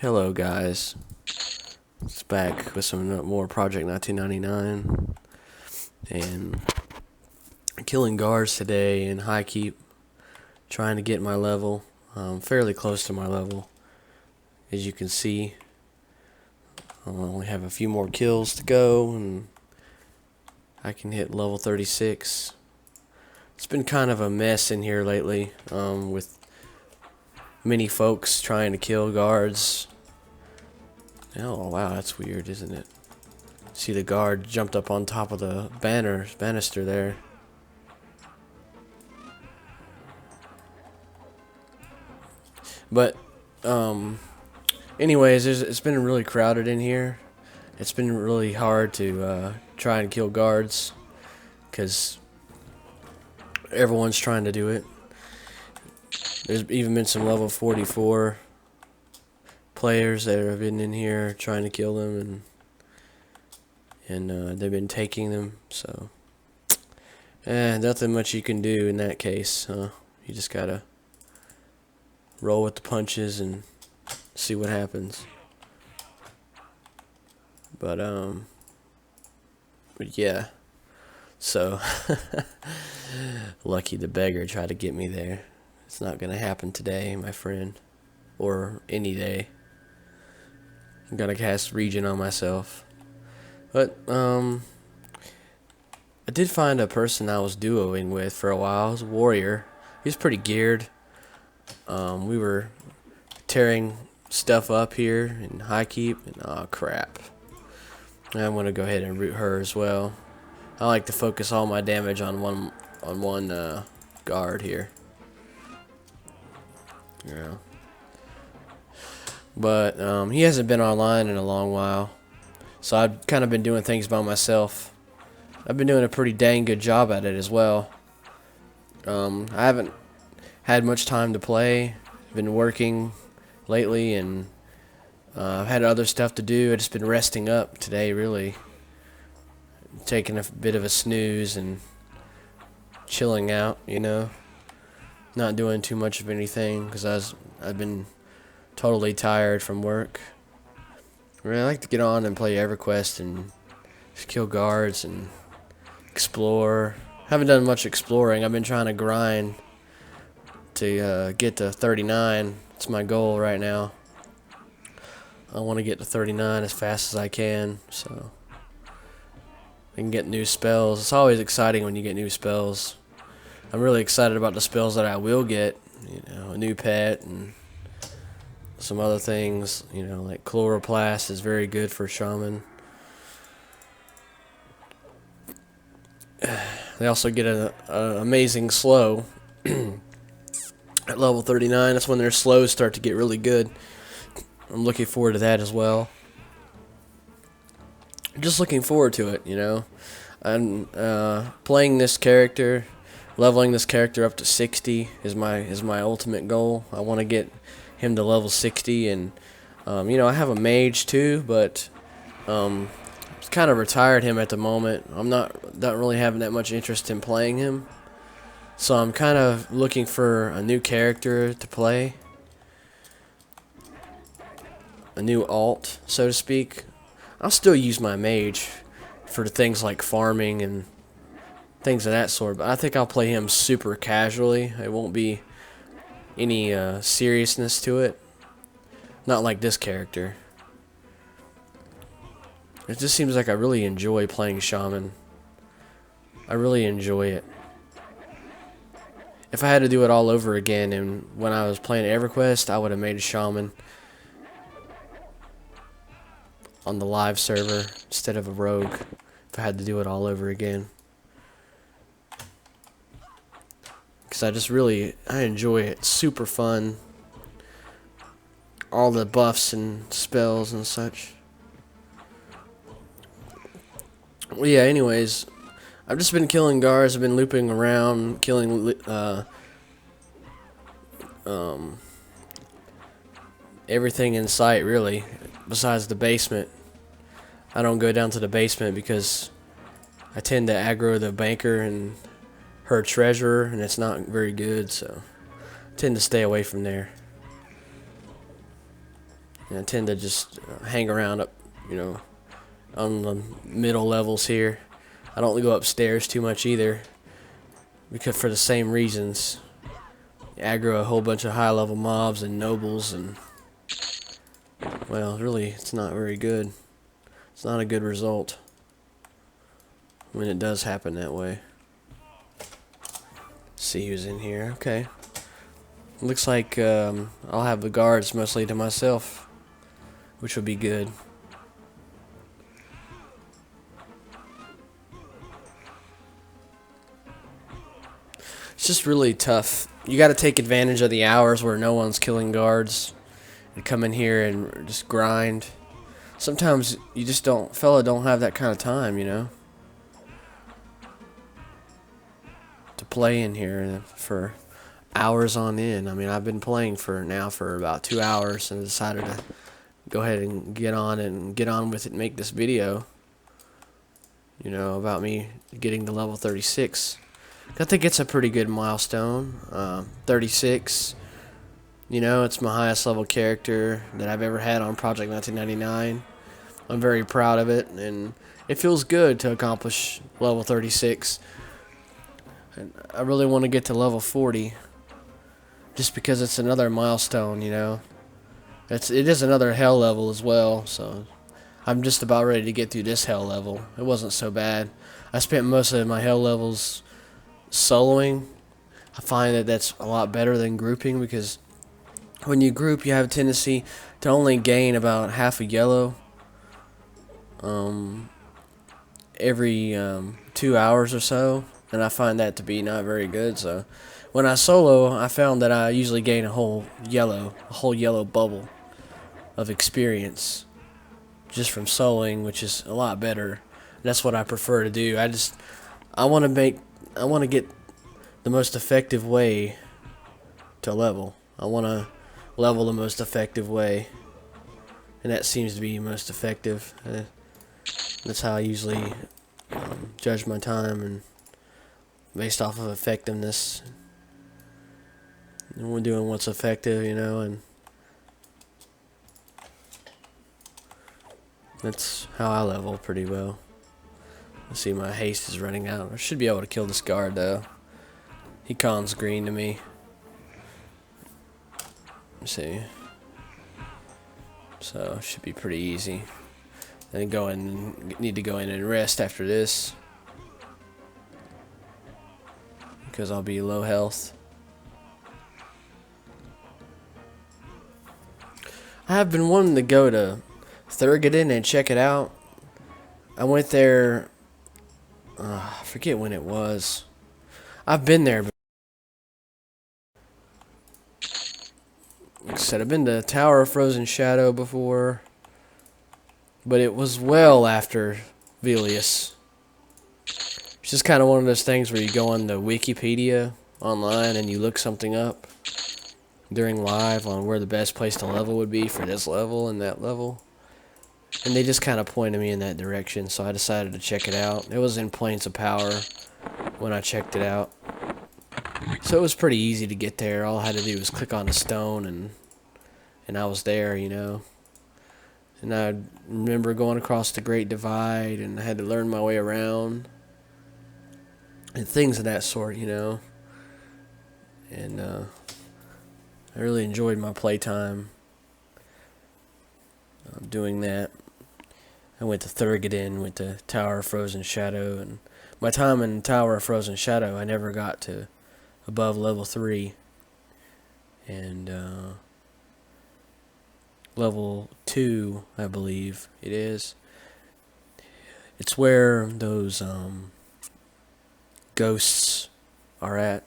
Hello guys, it's back with some more Project 1999 and killing guards today in Highkeep, trying to get my level, fairly close to my level. As you can see, I only have a few more kills to go and I can hit level 36. It's been kind of a mess in here lately, with many folks trying to kill guards. Oh wow, that's weird, isn't it? See, the guard jumped up on top of the banister there. But anyways, it's been really crowded in here. It's been really hard to try and kill guards because everyone's trying to do it. There's even been some level 44 players that have been in here trying to kill them, and they've been taking them. So, nothing much you can do in that case. You just gotta roll with the punches and see what happens. But yeah. So, lucky the beggar tried to get me there. It's not gonna happen today, my friend, or any day. I'm gonna cast Regen on myself. But I did find a person I was duoing with for a while. It was a warrior. He was pretty geared. We were tearing stuff up here in Highkeep, and oh crap. I'm gonna go ahead and root her as well. I like to focus all my damage on one guard here. Yeah. But he hasn't been online in a long while, so I've kind of been doing things by myself. I've been doing a pretty dang good job at it as well. I haven't had much time to play. I've been working lately, and I've had other stuff to do. I've just been resting up today, really. Taking a bit of a snooze and chilling out, you know. Not doing too much of anything because I've been totally tired from work. Really, I like to get on and play EverQuest and just kill guards and explore. Haven't done much exploring. I've been trying to grind to get to 39. It's my goal right now. I want to get to 39 as fast as I can, so I can get new spells. It's always exciting when you get new spells. I'm really excited about the spells that I will get. You know, a new pet and some other things. You know, like Chloroplast is very good for Shaman. They also get an amazing slow at level 39. That's when their slows start to get really good. I'm looking forward to that as well. Just looking forward to it, you know. I'm playing this character, leveling this character up to 60 is my ultimate goal. I want to get him to level 60, and you know, I have a mage too, but kind of retired him at the moment. I'm not really having that much interest in playing him, so I'm kind of looking for a new character to play, a new alt, so to speak. I'll still use my mage for things like farming and things of that sort, but I think I'll play him super casually. It won't be any seriousness to it. Not like this character. It just seems like I really enjoy playing Shaman. I really enjoy it. If I had to do it all over again, and when I was playing EverQuest, I would have made a Shaman on the live server instead of a rogue. If I had to do it all over again, because I enjoy it. It's super fun. All the buffs and spells and such. Well, yeah, anyways, I've just been killing guards. I've been looping around, killing everything in sight, really, besides the basement. I don't go down to the basement because I tend to aggro the banker and her treasurer, and it's not very good, so I tend to stay away from there. And I tend to just hang around up, you know, on the middle levels here. I don't go upstairs too much either, because for the same reasons. Aggro a whole bunch of high level mobs and nobles, and well, really it's not very good. It's not a good result when it does happen that way. Let's see who's in here. Okay, looks like I'll have the guards mostly to myself, which would be good. It's just really tough. You got to take advantage of the hours where no one's killing guards and come in here and just grind. Sometimes you just don't have that kind of time, you know, to play in here for hours on end. I mean, I've been playing for about 2 hours and decided to go ahead and get on with it and make this video, you know, about me getting to level 36. I think it's a pretty good milestone. 36, you know, it's my highest level character that I've ever had on Project 1999. I'm very proud of it, and it feels good to accomplish level 36. And I really want to get to level 40, just because it's another milestone, you know. It is another hell level as well, so I'm just about ready to get through this hell level. It wasn't so bad. I spent most of my hell levels soloing. I find that that's a lot better than grouping, because when you group, you have a tendency to only gain about half a yellow every 2 hours or so, and I find that to be not very good. So when I solo, I found that I usually gain a whole yellow bubble of experience just from soloing, which is a lot better. That's what I prefer to do. I want to get the most effective way to level. I want to level the most effective way, and that seems to be most effective. That's how I usually judge my time, and based off of effectiveness. And we're doing what's effective, you know, and that's how I level pretty well. Let's see, my haste is running out. I should be able to kill this guard, though. He cons green to me. Let's see. So, should be pretty easy. Then need to go in and rest after this, because I'll be low health. I have been wanting to go to Thurgoden and check it out. I went there, I forget when it was. I've been there, but like I said, I've been to Tower of Frozen Shadow before, but it was well after Velious. It's just kind of one of those things where you go on the Wikipedia online and you look something up during live on where the best place to level would be for this level and that level. And they just kind of pointed me in that direction, so I decided to check it out. It was in Plains of Power when I checked it out. So it was pretty easy to get there. All I had to do was click on a stone, and I was there, you know. And I remember going across the Great Divide, and I had to learn my way around. And things of that sort, you know. And I really enjoyed my playtime doing that. I went to Thurgoden, went to Tower of Frozen Shadow, and my time in Tower of Frozen Shadow, I never got to above level 3. And level 2, I believe it is. It's where those ghosts are at.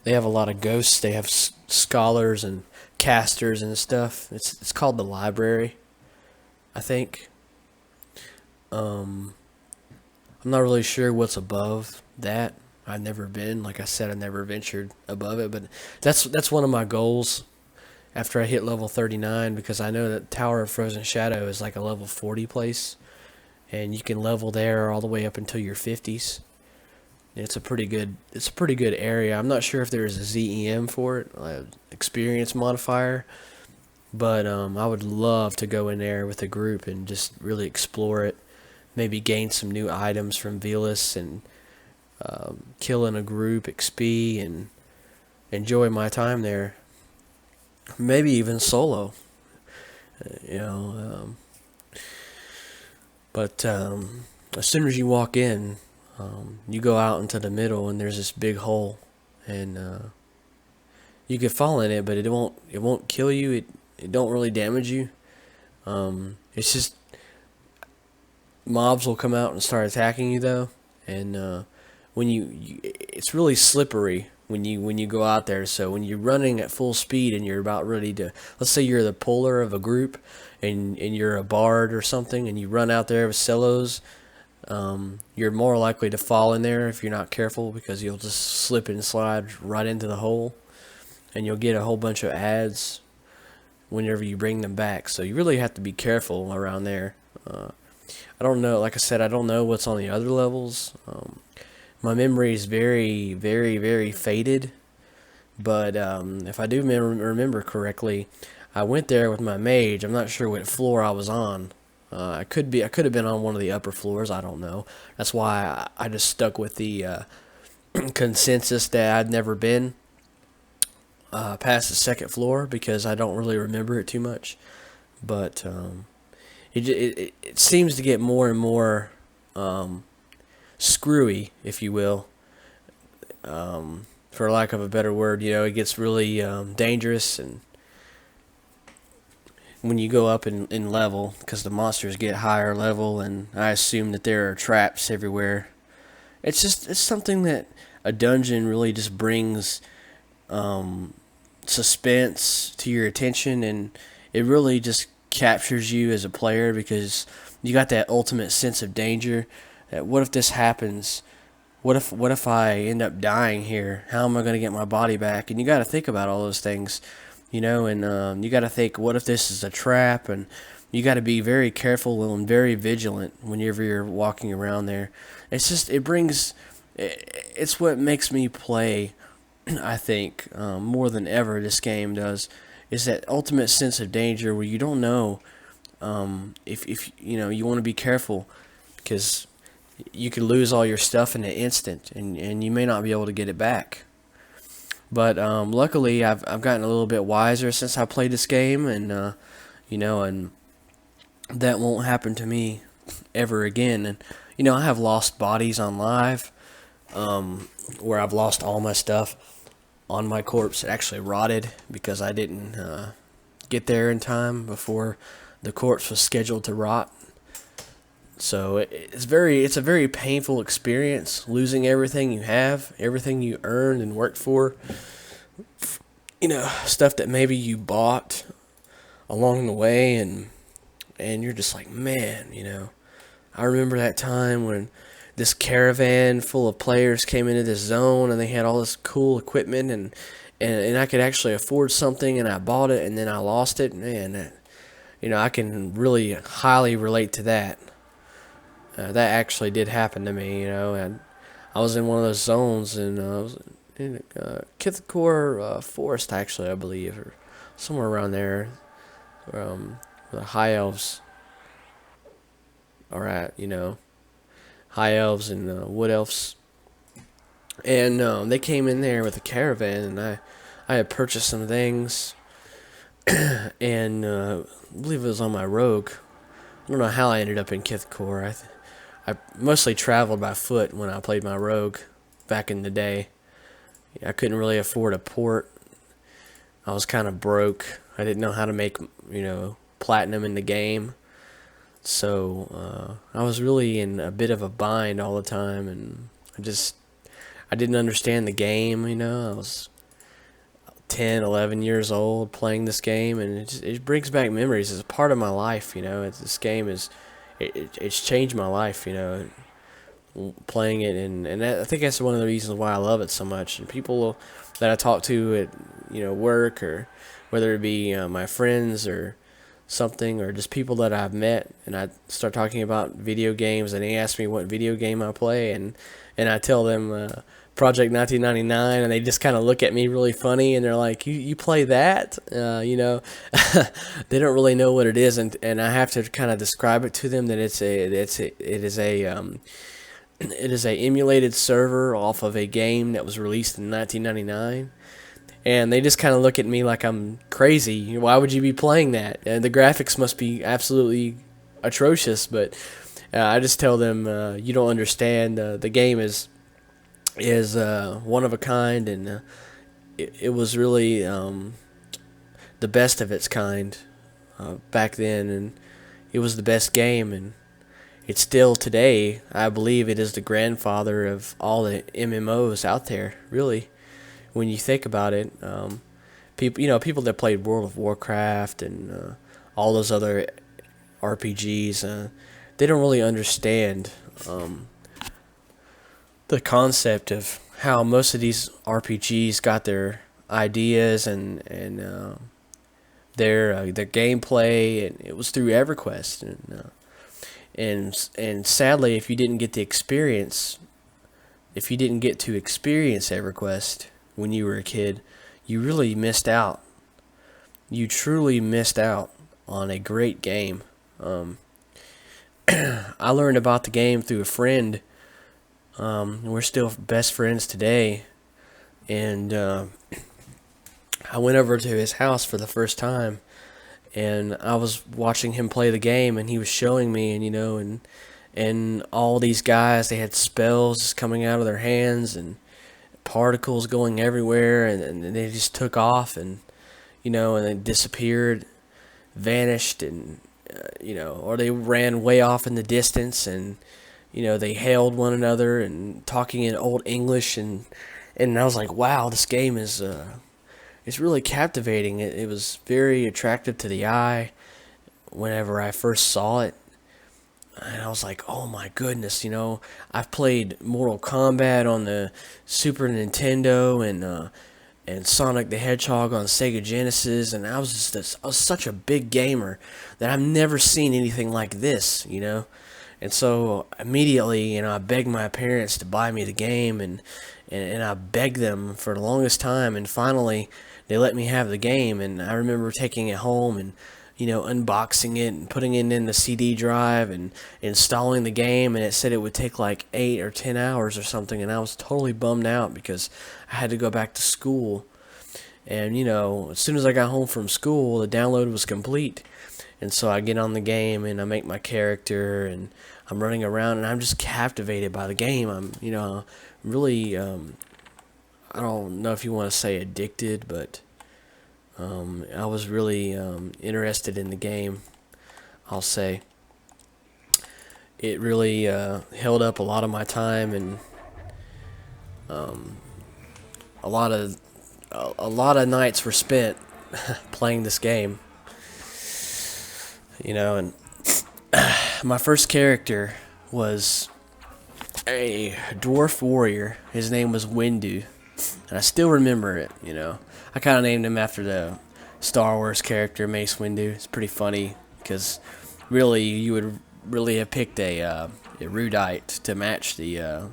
They have a lot of ghosts. They have scholars and casters and stuff. It's called the library, I think. I'm not really sure what's above that. I've never been. Like I said, I never ventured above it, but that's one of my goals after I hit level 39, because I know that Tower of Frozen Shadow is like a level 40 place, and you can level there all the way up until your 50s. It's a pretty good area. I'm not sure if there's a ZEM for it, experience modifier, But I would love to go in there with a group and just really explore it. Maybe gain some new items from Velious and kill in a group, XP, and enjoy my time there. Maybe even solo, you know. But as soon as you walk in, you go out into the middle, and there's this big hole, and you could fall in it, but it won't kill you. It don't really damage you. It's just mobs will come out and start attacking you though, and when it's really slippery when you go out there. So when you're running at full speed and you're about ready to, let's say you're the puller of a group, and you're a bard or something, and you run out there with cellos, you're more likely to fall in there if you're not careful, because you'll just slip and slide right into the hole, and you'll get a whole bunch of ads whenever you bring them back. So you really have to be careful around there. I don't know, like I said, I don't know what's on the other levels. My memory is very, very, very faded. But if I do remember correctly, I went there with my mage. I'm not sure what floor I was on. I could have been on one of the upper floors. I don't know. That's why I just stuck with the consensus that I'd never been past the second floor, because I don't really remember it too much. But it seems to get more and more screwy, if you will, for lack of a better word. It gets really dangerous, and when you go up in level, because the monsters get higher level, and I assume that there are traps everywhere. It's something that a dungeon really just brings suspense to your attention, and it really just captures you as a player, because you got that ultimate sense of danger. That what if this happens? What if I end up dying here? How am I going to get my body back? And you got to think about all those things, and you got to think, what if this is a trap? And you got to be very careful and very vigilant whenever you're walking around there. It's what makes me play, I think, more than ever this game does, is that ultimate sense of danger where you don't know if you want to be careful, because you could lose all your stuff in an instant, and you may not be able to get it back. But luckily, I've gotten a little bit wiser since I played this game, and and that won't happen to me ever again. And I have lost bodies on live, where I've lost all my stuff on my corpse. It actually rotted because I didn't get there in time before the corpse was scheduled to rot. So it's a very painful experience, losing everything you have, everything you earned and worked for. Stuff that maybe you bought along the way, and you're just like, man, I remember that time when this caravan full of players came into this zone, and they had all this cool equipment, and I could actually afford something, and I bought it, and then I lost it. Man, I can really highly relate to that. That actually did happen to me, and I was in one of those zones, and I was in Kithcore Forest, actually, I believe, or somewhere around there, the High Elves are at, High Elves and Wood Elves, and they came in there with a caravan, and I had purchased some things, and I believe it was on my rogue. I don't know how I ended up in Kithcore. I mostly traveled by foot when I played my rogue back in the day. I couldn't really afford a port. I was kind of broke. I didn't know how to make, platinum in the game. So I was really in a bit of a bind all the time, and I didn't understand the game. I was 10, 11 years old playing this game, and it brings back memories. It's a part of my life. This game it's changed my life, playing it, and I think that's one of the reasons why I love it so much. And people that I talk to at work, or whether it be my friends or something, or just people that I've met, and I start talking about video games, and they ask me what video game I play, and I tell them Project 1999, and they just kind of look at me really funny, and they're like, "You play that?" They don't really know what it is, and I have to kind of describe it to them that it is a emulated server off of a game that was released in 1999. And they just kind of look at me like I'm crazy. Why would you be playing that? And the graphics must be absolutely atrocious. But I just tell them, you don't understand. The game is one of a kind, and it was really the best of its kind back then, and it was the best game, and it's still today. I believe it is the grandfather of all the MMOs out there. Really, when you think about it, people that played World of Warcraft and all those other RPGs, they don't really understand the concept of how most of these RPGs got their ideas and their gameplay, and it was through EverQuest, and sadly, if you didn't get the experience, if you didn't get to experience EverQuest when you were a kid, you really missed out. You truly missed out on a great game. I learned about the game through a friend. We're still best friends today, and I went over to his house for the first time, and I was watching him play the game, and he was showing me, and all these guys, they had spells coming out of their hands and particles going everywhere, and they just took off, and they disappeared, vanished, and or they ran way off in the distance, and they hailed one another and talking in old English, and I was like, wow, this game is it's really captivating. It was very attractive to the eye whenever I first saw it. And I was like, oh my goodness, I've played Mortal Kombat on the Super Nintendo and Sonic the Hedgehog on Sega Genesis, and I was such a big gamer that I've never seen anything like this, And so immediately, I begged my parents to buy me the game, and I begged them for the longest time, and finally they let me have the game. And I remember taking it home and unboxing it and putting it in the CD drive and installing the game, and it said it would take like 8 or 10 hours or something, and I was totally bummed out because I had to go back to school. And as soon as I got home from school, the download was complete, and so I get on the game and I make my character, and I'm running around, and I'm just captivated by the game. I'm really I don't know if you want to say addicted, but I was really interested in the game, I'll say. It really held up a lot of my time, and a lot of nights were spent playing this game. And my first character was a dwarf warrior. His name was Windu, and I still remember it. I kind of named him after the Star Wars character Mace Windu. It's pretty funny because really you would really have picked a erudite to match the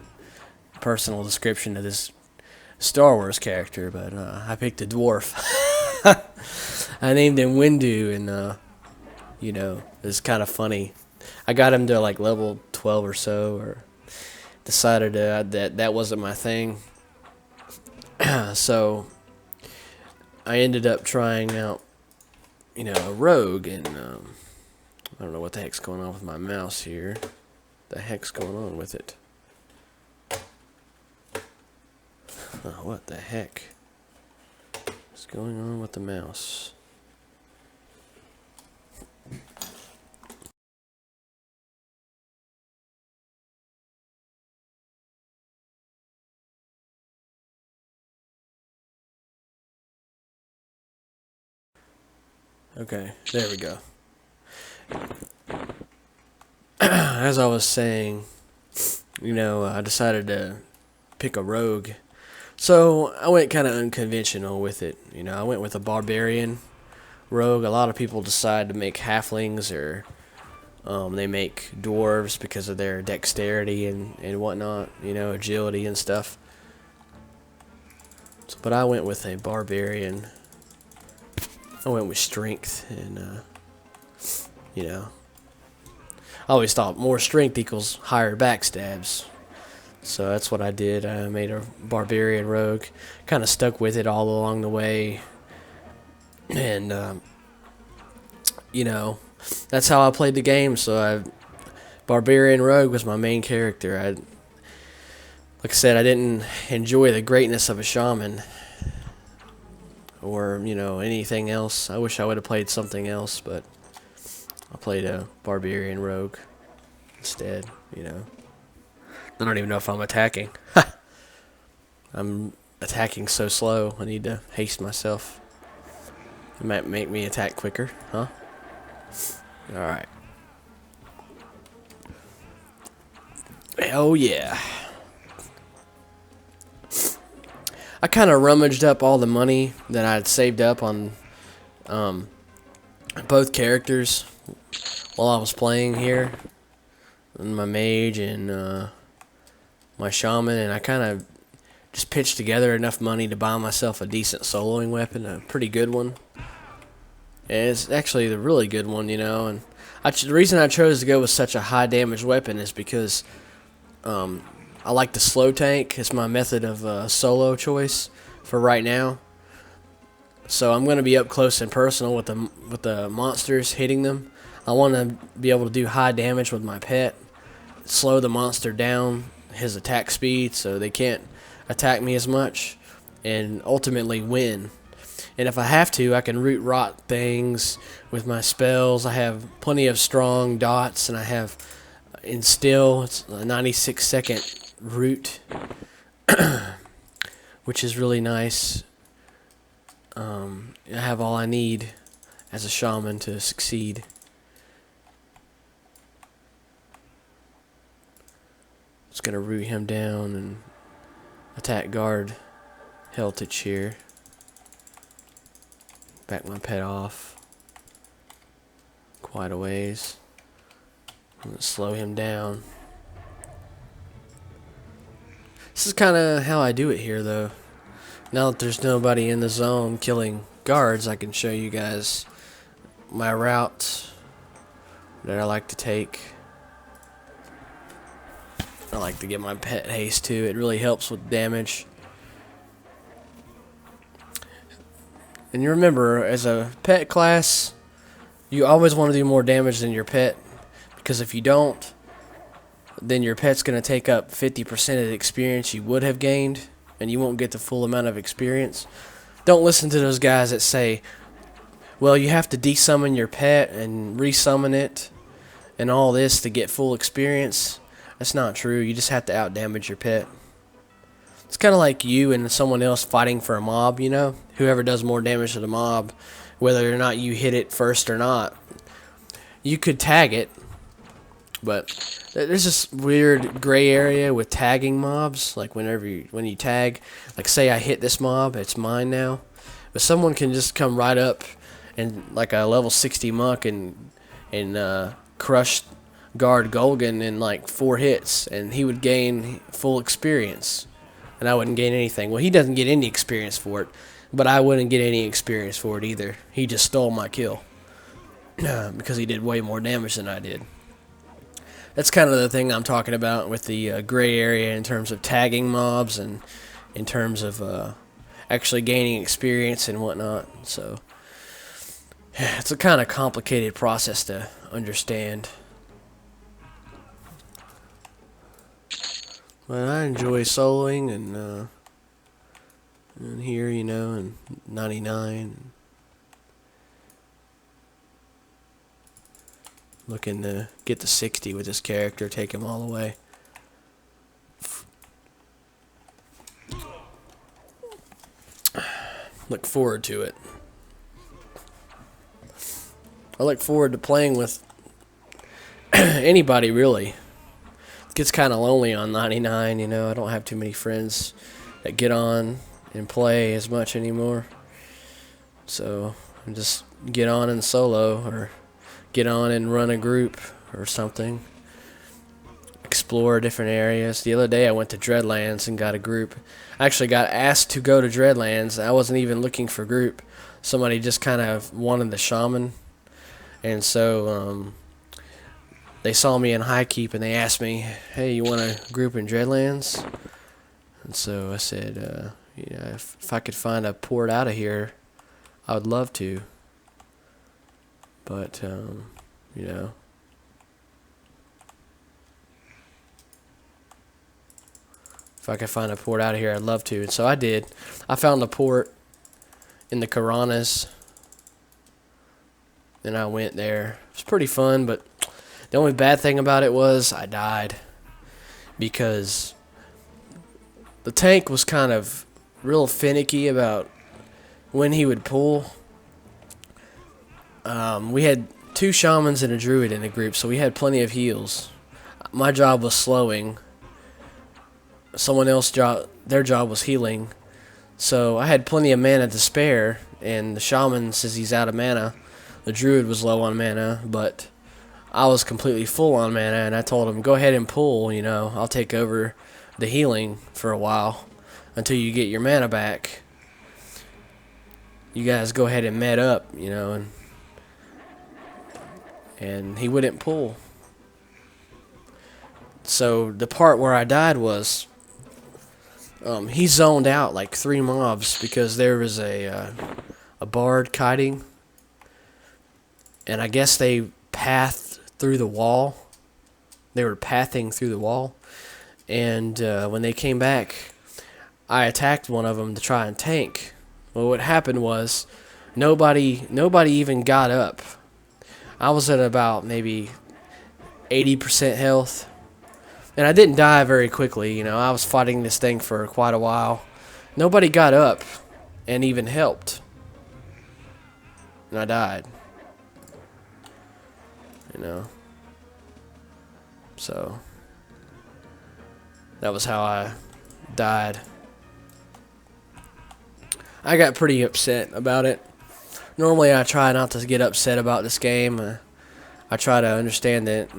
personal description of this Star Wars character, but I picked a dwarf. I named him Windu, and it's kind of funny. I got him to like level 12 or so, or decided that wasn't my thing. So I ended up trying out, a rogue, and I don't know what the heck's going on with my mouse here. The heck's going on with it? Oh, what the heck is going on with the mouse? Okay, there we go. As I was saying, I decided to pick a rogue. So I went kind of unconventional with it. I went with a barbarian rogue. A lot of people decide to make halflings, or they make dwarves because of their dexterity and whatnot, agility and stuff. But I went with a barbarian. I went with strength, and you know, I always thought more strength equals higher backstabs. So that's what I did. I made a barbarian rogue. Kind of stuck with it all along the way, and you know, that's how I played the game. So barbarian rogue was my main character. Like I said, I didn't enjoy the greatness of a shaman or, anything else. I wish I would have played something else, but I played a barbarian rogue instead. I don't even know if I'm attacking. I'm attacking so slow. I need to haste myself. It might make me attack quicker, huh? Alright. Oh yeah. I kind of rummaged up all the money that I had saved up on both characters while I was playing here. And my mage and my shaman, and I kind of just pitched together enough money to buy myself a decent soloing weapon, a pretty good one. And it's actually the really good one, and the reason I chose to go with such a high damage weapon is because I like the slow tank. It's my method of solo choice for right now. So I'm going to be up close and personal with the monsters, hitting them. I want to be able to do high damage with my pet, slow the monster down, his attack speed, so they can't attack me as much, and ultimately win. And if I have to, I can root rot things with my spells. I have plenty of strong dots, and I have instill. It's a 96-second root, which is really nice. I have all I need as a shaman to succeed. Just gonna root him down and attack guard Heltich here. Back my pet off quite a ways. I'm gonna slow him down. This is kind of how I do it here, though. Now that there's nobody in the zone killing guards, I can show you guys my route that I like to take. I like to get my pet haste too. It really helps with damage. And you remember, as a pet class, you always want to do more damage than your pet, because if you don't, then your pet's going to take up 50% of the experience you would have gained, and you won't get the full amount of experience. Don't listen to those guys that say, well, you have to desummon your pet and resummon it and all this to get full experience. That's not true. You just have to outdamage your pet. It's kind of like you and someone else fighting for a mob, Whoever does more damage to the mob, whether or not you hit it first or not. You could tag it, but there's this weird gray area with tagging mobs. Like when you tag, like say I hit this mob, it's mine now. But someone can just come right up and like a level 60 monk and crush guard Golgan in like 4 hits, and he would gain full experience, and I wouldn't gain anything. Well, he doesn't get any experience for it, but I wouldn't get any experience for it either. He just stole my kill because he did way more damage than I did. That's kind of the thing I'm talking about with the gray area in terms of tagging mobs and in terms of actually gaining experience and whatnot. So it's a kind of complicated process to understand. But I enjoy soloing and here, and 99. Looking to get to 60 with this character, take him all the way. Look forward to it. I look forward to playing with anybody, really. It gets kind of lonely on 99, I don't have too many friends that get on and play as much anymore. So I just get on and solo, or get on and run a group or something. explore different areas. The other day I went to Dreadlands and got a group. I actually got asked to go to Dreadlands. I wasn't even looking for group. Somebody just kind of wanted the shaman. And so they saw me in Highkeep and they asked me, hey, you want a group in Dreadlands? And so I said, if I could find a port out of here, I would love to. But, if I could find a port out of here, I'd love to. And so I did. I found a port in the Karanas, and I went there. It was pretty fun, but the only bad thing about it was I died because the tank was kind of real finicky about when he would pull. We had 2 shamans and a druid in the group, so we had plenty of heals. My job was slowing. Someone else their job was healing. So I had plenty of mana to spare, and the shaman says he's out of mana. The druid was low on mana, but I was completely full on mana, and I told him, go ahead and pull, I'll take over the healing for a while until you get your mana back. You guys go ahead and med up, and he wouldn't pull. So the part where I died was he zoned out like 3 mobs because there was a bard kiting, and I guess they pathed through the wall. They were pathing through the wall, and when they came back, I attacked one of them to try and tank. Well, what happened was nobody even got up. I was at about maybe 80% health. And I didn't die very quickly, I was fighting this thing for quite a while. Nobody got up and even helped. And I died. So that was how I died. I got pretty upset about it. Normally I try not to get upset about this game. I try to understand that,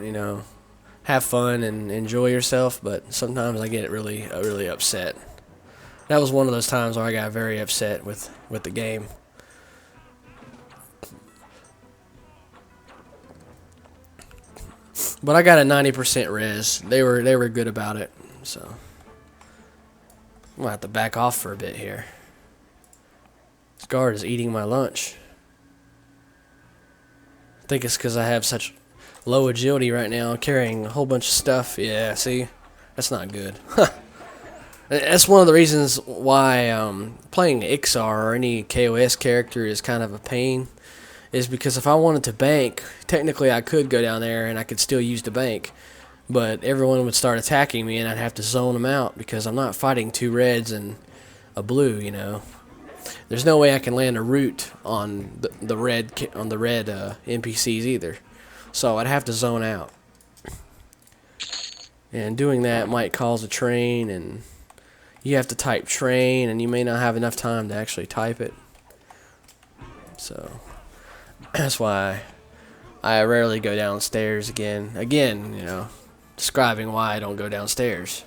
have fun and enjoy yourself, but sometimes I get really upset. That was one of those times where I got very upset with the game. But I got a 90% res. They were good about it, so I'm gonna have to back off for a bit here. This guard is eating my lunch. I think it's because I have such low agility right now, carrying a whole bunch of stuff. Yeah, see? That's not good. That's one of the reasons why playing Iksar or any KOS character is kind of a pain, is because if I wanted to bank, technically I could go down there and I could still use the bank, but everyone would start attacking me and I'd have to zone them out because I'm not fighting 2 reds and a blue, There's no way I can land a root on the red NPCs either. So I'd have to zone out. And doing that might cause a train, and you have to type train, and you may not have enough time to actually type it. So that's why I rarely go downstairs again. Again, describing why I don't go downstairs.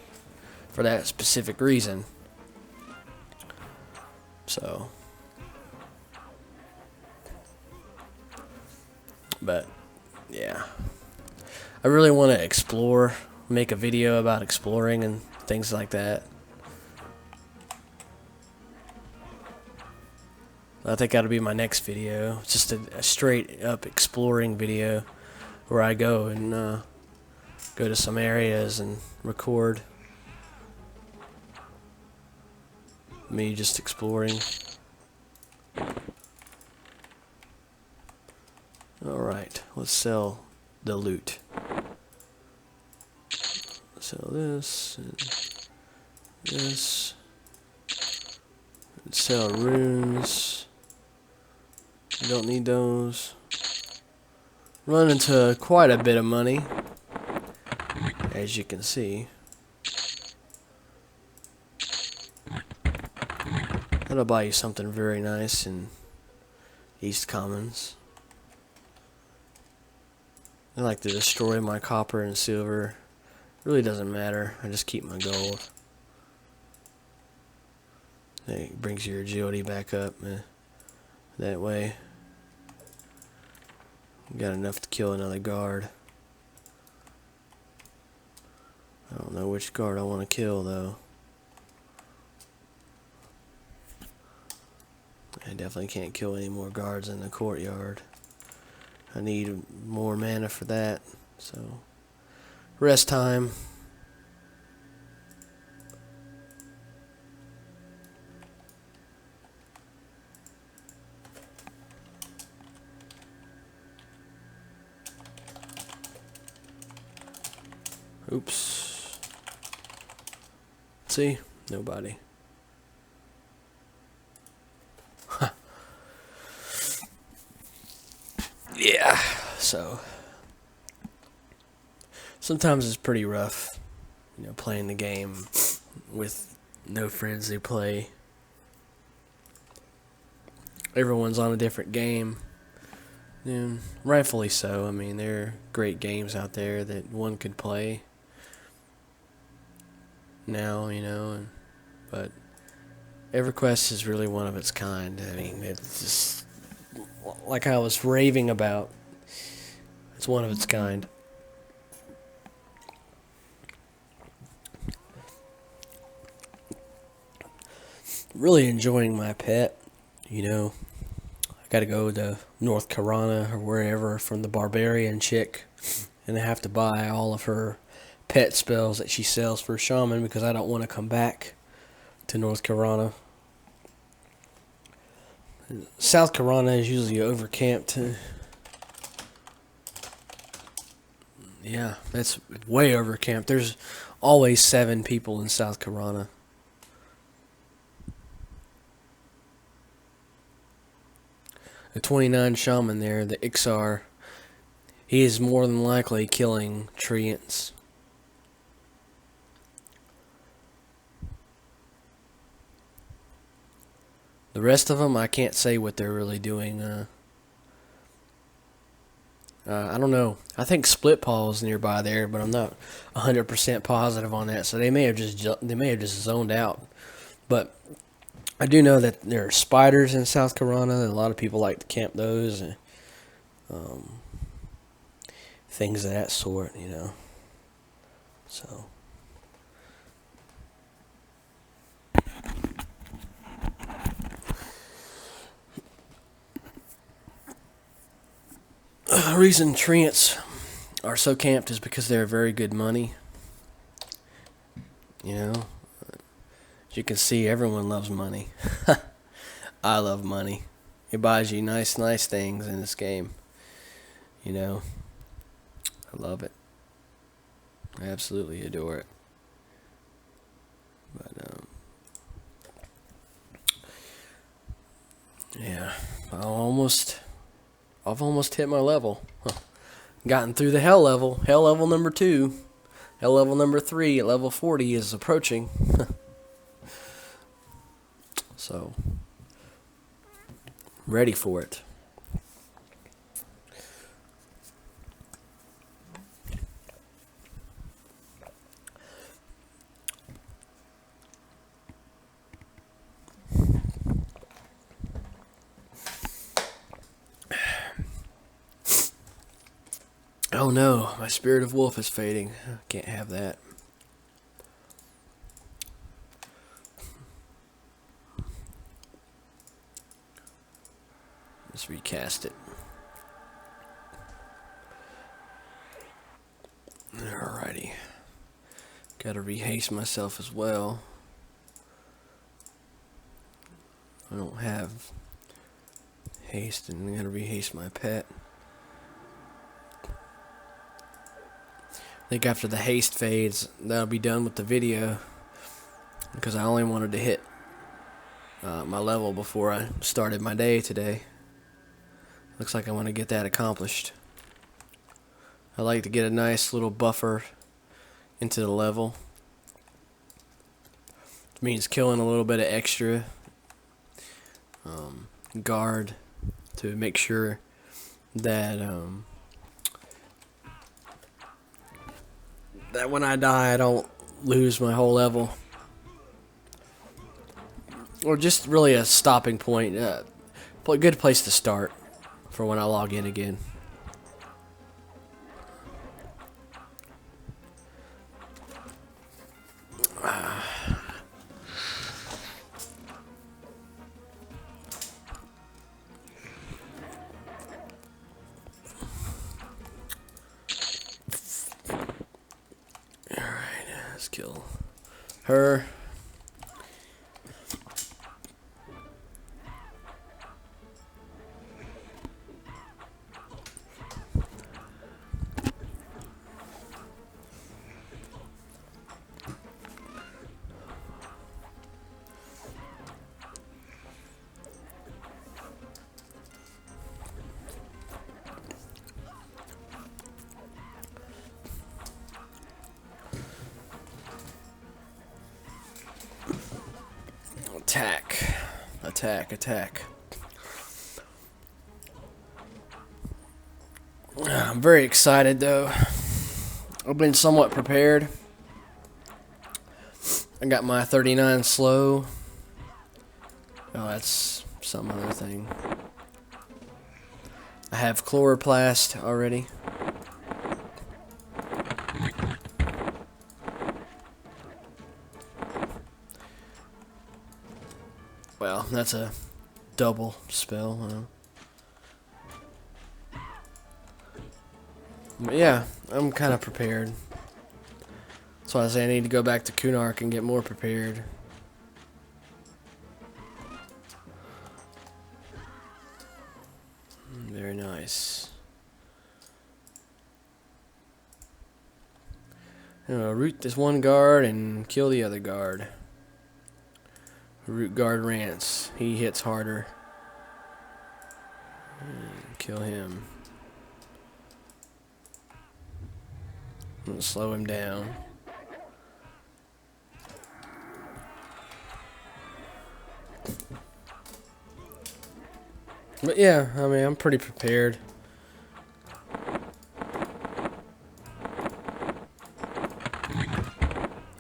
For that specific reason. So. But yeah, I really want to explore, make a video about exploring and things like that. I think that'll be my next video. It's just a straight up exploring video where I go and go to some areas and record me just exploring. Alright, let's sell the loot. Sell this and this. And sell runes. Don't need those. Run into quite a bit of money, as you can see. That'll buy you something very nice in East Commons. I like to destroy my copper and silver Really doesn't matter. I just keep my gold. It brings your agility back up. That way, you got enough to kill another guard. I don't know which guard I want to kill though. I definitely can't kill any more guards in the courtyard. I need more mana for that. So, rest time. Oops. See? Nobody. Yeah, so sometimes it's pretty rough, playing the game with no friends who play. Everyone's on a different game, and rightfully so. I mean, there are great games out there that one could play now, but EverQuest is really one of its kind. I mean, it's just like I was raving about. It's one of its kind. Really enjoying my pet, I gotta go to North Carolina or wherever from the barbarian chick, and I have to buy all of her pet spells that she sells for shaman because I don't want to come back to North Carolina. South Carolina is usually overcamped. Yeah, that's way overcamped. There's always 7 people in South Carolina. The 29 shaman there, the Iksar, he is more than likely killing treants. The rest of them, I can't say what they're really doing. I don't know. I think Split Paw is nearby there, but I'm not 100% positive on that. So they may have just zoned out. But I do know that there are spiders in South Carolina, and a lot of people like to camp those, and things of that sort, So. The reason treants are so camped is because they're very good money. As you can see, everyone loves money. I love money. It buys you nice things in this game. I love it. I absolutely adore it. But yeah, I've almost hit my level. Gotten through the hell level. Hell level number 2. Hell level number 3 at level 40 is approaching. So, ready for it. Oh no, my spirit of wolf is fading. Can't have that. Let's recast it. Alrighty. Gotta rehaste myself as well. I don't have haste, and I'm gonna rehaste my pet. I think after the haste fades, that'll be done with the video, because I only wanted to hit my level before I started my day today. Looks like I want to get that accomplished. I like to get a nice little buffer into the level. It means killing a little bit of extra guard to make sure that that when I die I don't lose my whole level. Or just really a stopping point. A good place to start for when I log in again. Alright, let's kill her. Attack. Attack, attack. I'm very excited though. I've been somewhat prepared. I got my 39 slow. Oh, that's some other thing. I have chloroplast already. Well, that's a double spell. But yeah, I'm kind of prepared. That's why I say I need to go back to Kunark and get more prepared. Very nice. Root this one guard and kill the other guard. Root guard Rance. He hits harder. Kill him. I'm gonna slow him down. But yeah, I mean, I'm pretty prepared.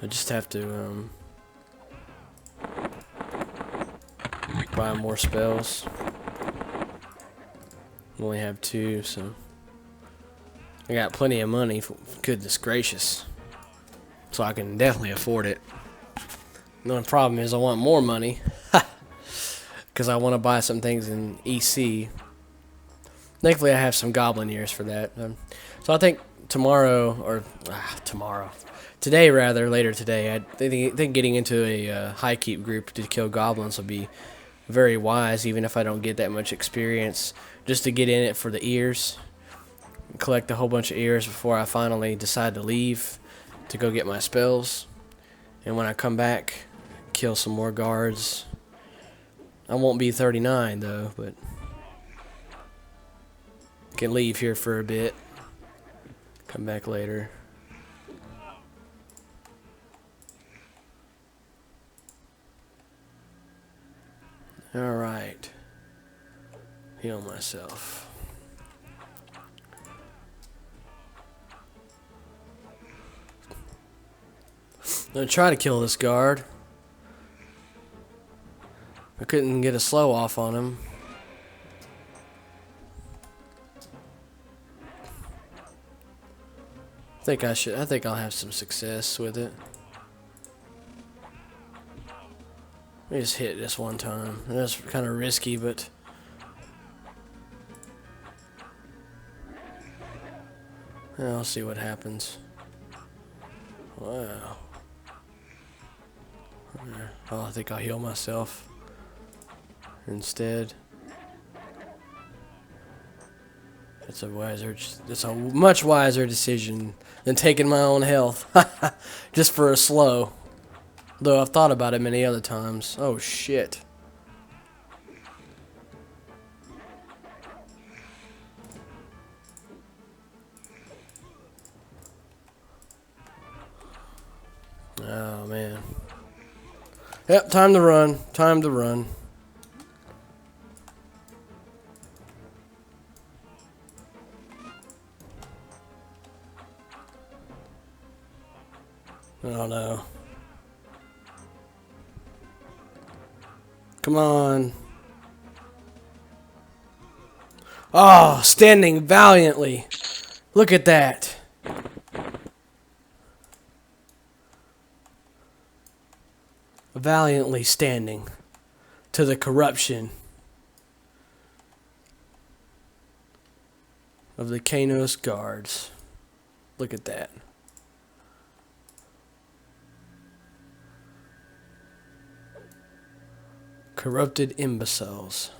I just have to buy more spells. I only have 2, so I got plenty of money. Goodness gracious, so I can definitely afford it. The only problem is I want more money. Because I want to buy some things in EC. Thankfully, I have some goblin ears for that. So I think today rather, later today, I think getting into a Highkeep group to kill goblins will be very wise, even if I don't get that much experience, just to get in it for the ears. Collect a whole bunch of ears before I finally decide to leave to go get my spells. And when I come back, kill some more guards. I won't be 39 though, but can leave here for a bit. Come back later. Alright. Heal myself. I'm gonna try to kill this guard. I couldn't get a slow off on him. I think I'll have some success with it. Let me just hit this one time. That's kind of risky, but I'll see what happens. Wow. Oh, I think I'll heal myself instead. That's a much wiser decision than taking my own health just for a slow. Though I've thought about it many other times. Oh shit. Oh man. Yep, time to run. Time to run. I don't know. Come on. Oh, standing valiantly. Look at that. Valiantly standing to the corruption of the Kanos guards. Look at that. Corrupted imbeciles.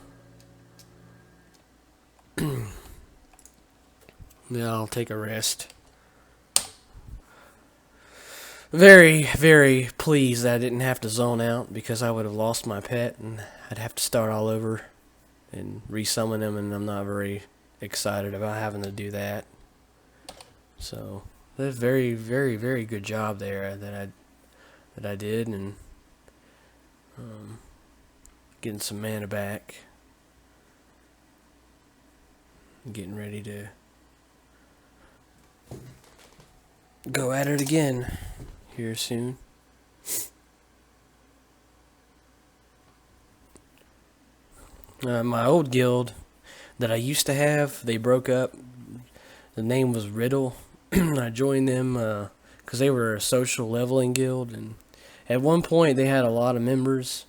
Yeah, I'll take a rest. Very, very pleased that I didn't have to zone out, because I would have lost my pet and I'd have to start all over and resummon him, and I'm not very excited about having to do that. So, that's very, very, very good job there that I did, and getting some mana back. Getting ready to go at it again here soon. My old guild that I used to have, they broke up. The name was Riddle. I joined them because they were a social leveling guild, and at one point they had a lot of members,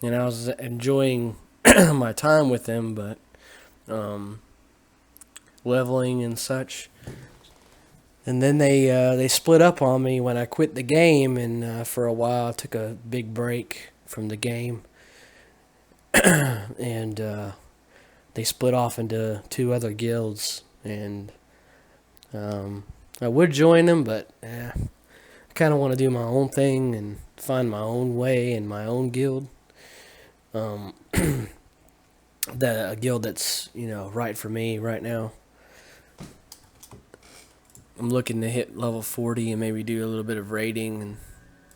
and I was enjoying my time with them, but leveling and such. And then they split up on me when I quit the game, and for a while I took a big break from the game. And they split off into 2 other guilds, and I would join them, but I kind of want to do my own thing and find my own way in my own guild. A guild that's, right for me right now. I'm looking to hit level 40 and maybe do a little bit of raiding and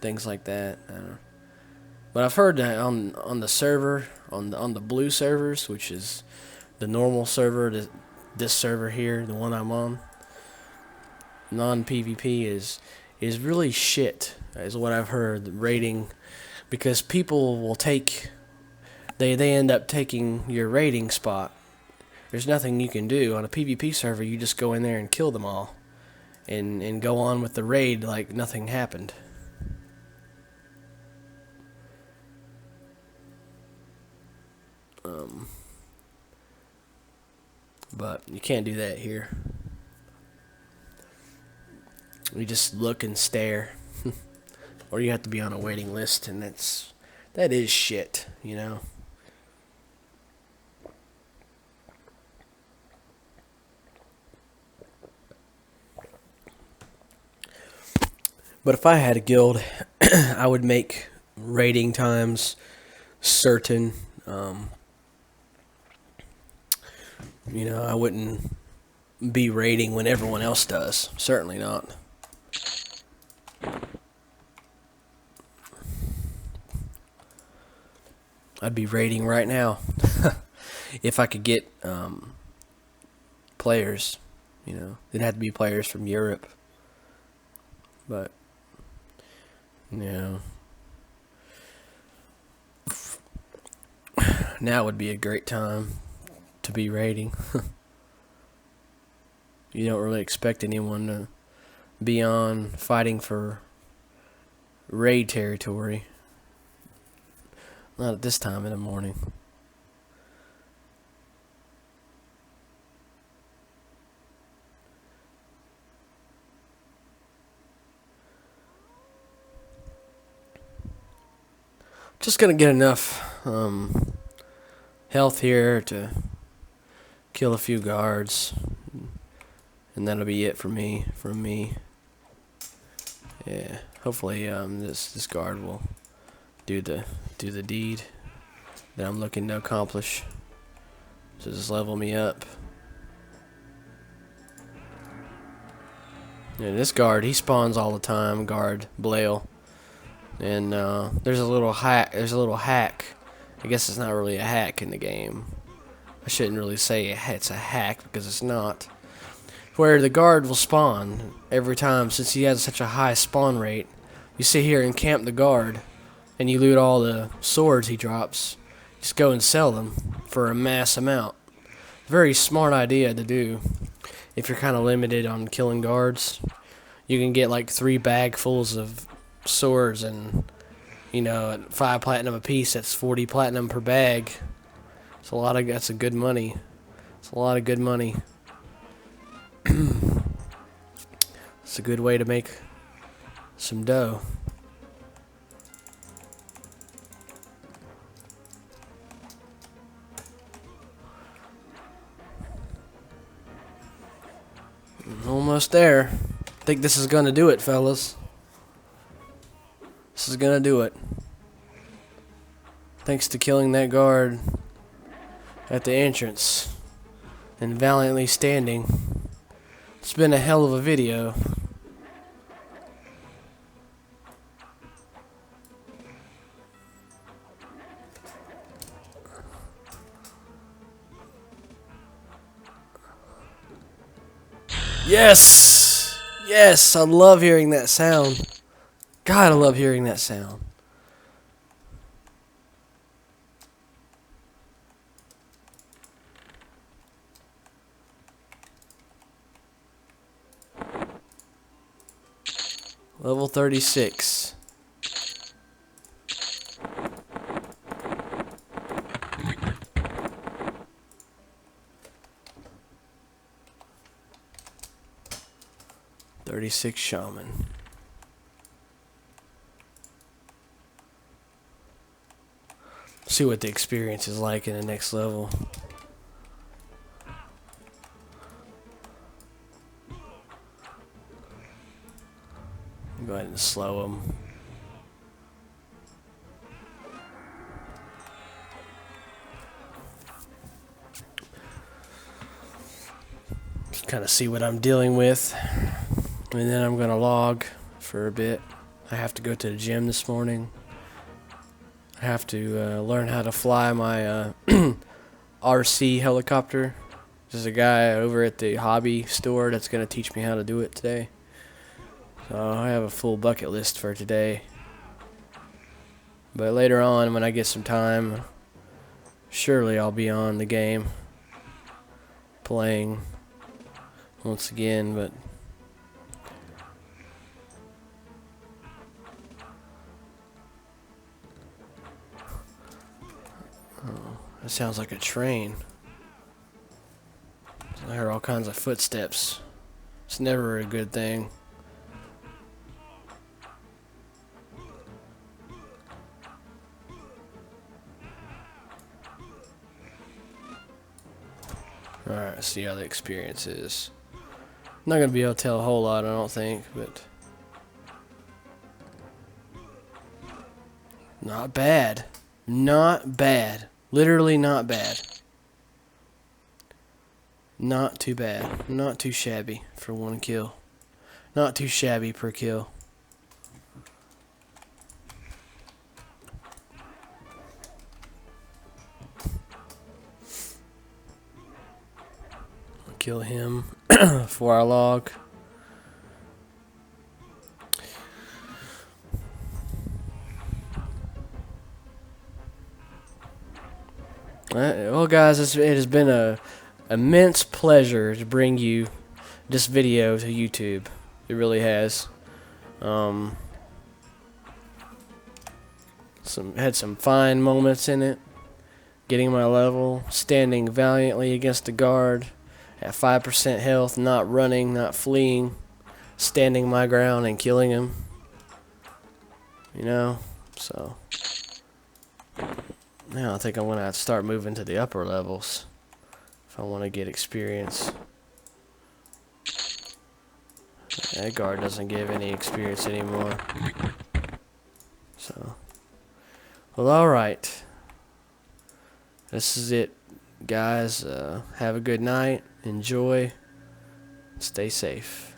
things like that. I don't know. But I've heard that on the server, on the blue servers, which is the normal server, this server here, the one I'm on, non-PvP is really shit, is what I've heard. The raiding, because people will take, they end up taking your raiding spot. There's nothing you can do on a PvP server. You just go in there and kill them all, and go on with the raid like nothing happened. But you can't do that here. You just look and stare. Or you have to be on a waiting list, and that is shit, But if I had a guild, I would make raiding times certain. I wouldn't be raiding when everyone else does. Certainly not. I'd be raiding right now if I could get players. It'd have to be players from Europe. But now would be a great time to be raiding. You don't really expect anyone to be on fighting for raid territory. Not at this time in the morning. Just gonna get enough health here to kill a few guards, and that'll be it from me. Yeah, hopefully this guard will do the deed that I'm looking to accomplish. So just level me up. Yeah, this guard, he spawns all the time, guard Blail. And there's a little hack. I guess it's not really a hack in the game. I shouldn't really say it's a hack, because it's not. where the guard will spawn every time since he has such a high spawn rate. You sit here and camp the guard, and you loot all the swords he drops. Just go and sell them for a mass amount. Very smart idea to do if you're kind of limited on killing guards. You can get like 3 bagfuls of swords and, at 5 platinum a piece, that's 40 platinum per bag. That's a good money. It's a lot of good money. It's a good way to make some dough. Almost there. I think this is gonna do it, fellas. This is gonna do it. Thanks to killing that guard at the entrance and valiantly standing. It's been a hell of a video. Yes! Yes, I love hearing that sound. God, I love hearing that sound. Level 36. Shaman. See what the experience is like in the next level. Go ahead and slow them. Kind of see what I'm dealing with. And then I'm going to log for a bit. I have to go to the gym this morning. I have to learn how to fly my RC helicopter. There's a guy over at the hobby store that's going to teach me how to do it today. So I have a full bucket list for today. But later on, when I get some time, surely I'll be on the game playing once again, but that sounds like a train. I heard all kinds of footsteps. It's never a good thing. Alright, let's see how the experience is. I'm not going to be able to tell a whole lot, I don't think, but not bad. Not bad. Literally not bad. Not too bad. Not too shabby for 1 kill. Not too shabby per kill. I'll kill him for our log. Well, guys, it has been a immense pleasure to bring you this video to YouTube. It really has. Had some fine moments in it. Getting my level, standing valiantly against the guard at 5% health, not running, not fleeing, standing my ground and killing him. So now I think I'm gonna have to start moving to the upper levels if I want to get experience. That guard doesn't give any experience anymore. So, well, alright. This is it, guys. Have a good night. Enjoy. Stay safe.